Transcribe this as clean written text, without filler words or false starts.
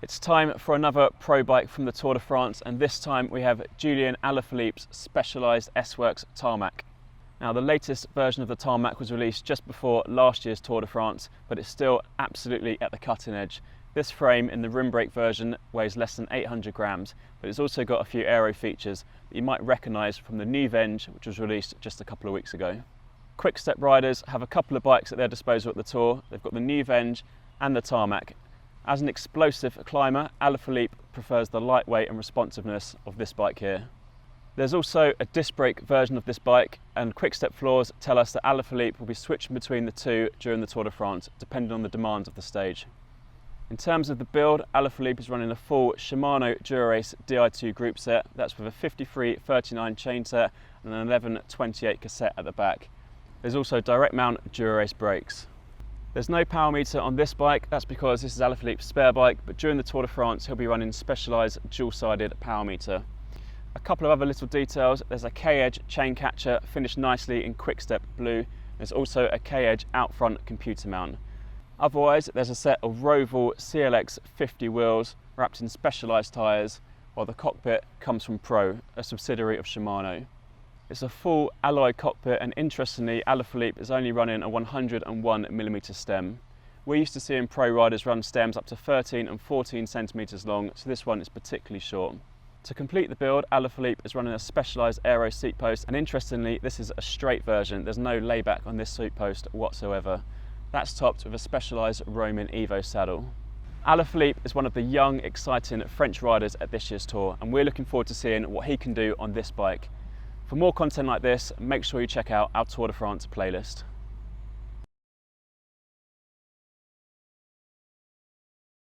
It's time for another pro bike from the Tour de France, and this time we have Julian Alaphilippe's specialised S-Works Tarmac. Now, the latest version of the Tarmac was released just before last year's Tour de France, but it's still absolutely at the cutting edge. This frame in the rim brake version weighs less than 800 grams, but it's also got a few aero features that you might recognise from the new Venge, which was released just a couple of weeks ago. QuickStep riders have a couple of bikes at their disposal at the Tour. They've got the new Venge and the Tarmac. As an explosive climber, Alaphilippe prefers the lightweight and responsiveness of this bike here. There's also a disc brake version of this bike, and QuickStep floors tell us that Alaphilippe will be switching between the two during the Tour de France, depending on the demands of the stage. In terms of the build, Alaphilippe is running a full Shimano Dura-Ace Di2 group set. That's with a 53-39 chain set and an 11-28 cassette at the back. There's also direct mount Dura-Ace brakes. There's no power meter on this bike. That's because this is Alaphilippe's spare bike, but during the Tour de France he'll be running specialised dual-sided power meter. A couple of other little details: there's a K-Edge chain catcher finished nicely in QuickStep blue. There's also a K-Edge out front computer mount. Otherwise, there's a set of Roval CLX 50 wheels wrapped in specialised tyres, while the Cockpit comes from Pro, a subsidiary of Shimano. It's a full alloy cockpit, and interestingly, Alaphilippe is only running a 101mm stem. We're used to seeing pro riders run stems up to 13 and 14 centimetres long, so this one is particularly short. To complete the build, Alaphilippe is running a specialised Aero seat post, and interestingly, this is a straight version. There's no layback on this seat post whatsoever. That's topped with a specialised Roman Evo saddle. Alaphilippe is one of the young, exciting French riders at this year's Tour, and we're looking forward to seeing what he can do on this bike. For more content like this, make sure you check out our Tour de France playlist.